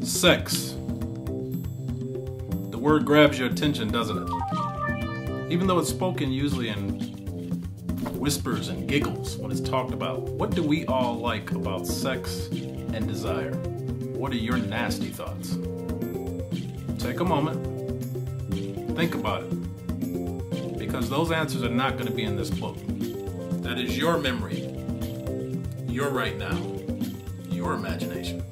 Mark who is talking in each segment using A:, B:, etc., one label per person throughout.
A: Sex. The word grabs your attention, doesn't it? Even though it's spoken usually in whispers and giggles when it's talked about. What do we all like about sex and desire? What are your nasty thoughts? Take a moment. Think about it. Because those answers are not going to be in this book. That is your memory. Your right now. Your imagination.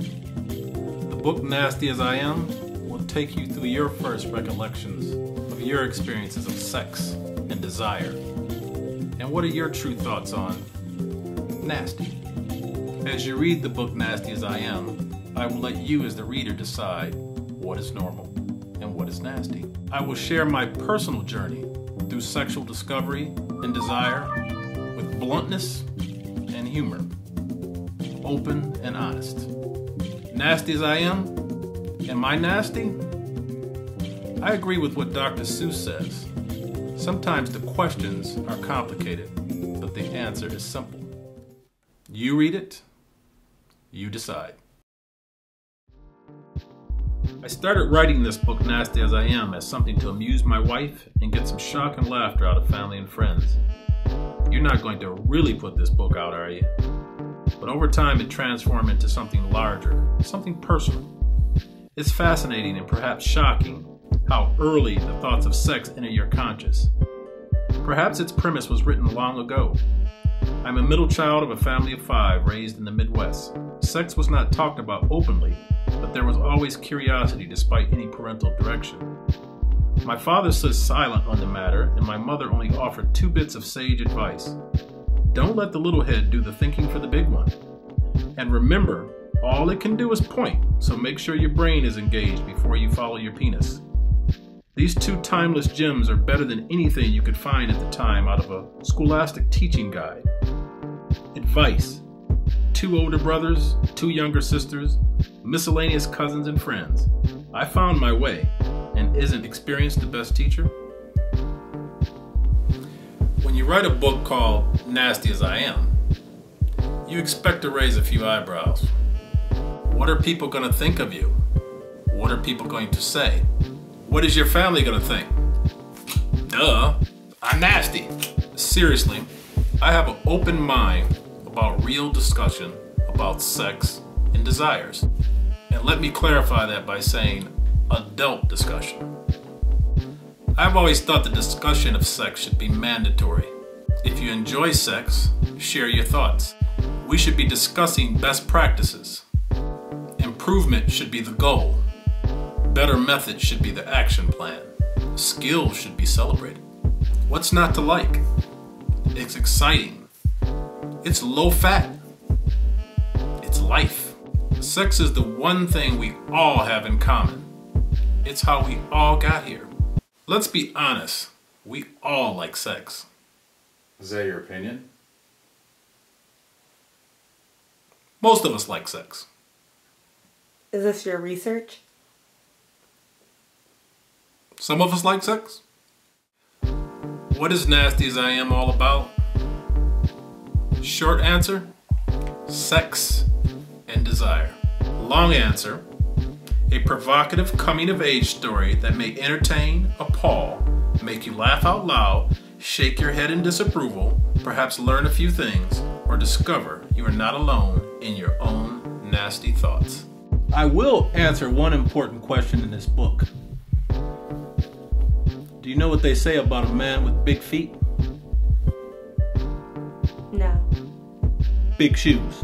A: The book Nasty as I Am will take you through your first recollections of your experiences of sex and desire. And what are your true thoughts on nasty? As you read the book Nasty as I Am, I will let you as the reader decide what is normal and what is nasty. I will share my personal journey through sexual discovery and desire with bluntness and humor, open and honest. Nasty as I am I nasty? I agree with what Dr. Seuss says. Sometimes the questions are complicated, but the answer is simple. You read it, you decide. I started writing this book, Nasty as I Am, as something to amuse my wife and get some shock and laughter out of family and friends. You're not going to really put this book out, are you? But over time it transformed into something larger, something personal. It's fascinating and perhaps shocking how early the thoughts of sex enter your conscious. Perhaps its premise was written long ago. I'm a middle child of a family of 5 raised in the Midwest. Sex was not talked about openly, but there was always curiosity despite any parental direction. My father stood silent on the matter, and my mother only offered 2 bits of sage advice. Don't let the little head do the thinking for the big one. And remember, all it can do is point, so make sure your brain is engaged before you follow your penis. These 2 timeless gems are better than anything you could find at the time out of a scholastic teaching guide. Advice. 2 older brothers, 2 younger sisters, miscellaneous cousins and friends. I found my way, and isn't experience the best teacher? When you write a book called Nasty as I Am, you expect to raise a few eyebrows. What are people going to think of you? What are people going to say? What is your family going to think? Duh, I'm nasty. Seriously, I have an open mind about real discussion about sex and desires. And let me clarify that by saying adult discussion. I've always thought the discussion of sex should be mandatory. If you enjoy sex, share your thoughts. We should be discussing best practices. Improvement should be the goal. Better methods should be the action plan. Skills should be celebrated. What's not to like? It's exciting. It's low fat. It's life. Sex is the one thing we all have in common. It's how we all got here. Let's be honest, we all like sex.
B: Is that your opinion?
A: Most of us like sex.
C: Is this your research?
A: Some of us like sex. What is Nasty as I Am all about? Short answer, sex and desire. Long answer, a provocative coming-of-age story that may entertain, appall, make you laugh out loud, shake your head in disapproval, perhaps learn a few things, or discover you are not alone in your own nasty thoughts. I will answer one important question in this book. Do you know what they say about a man with big feet?
C: No.
A: Big shoes.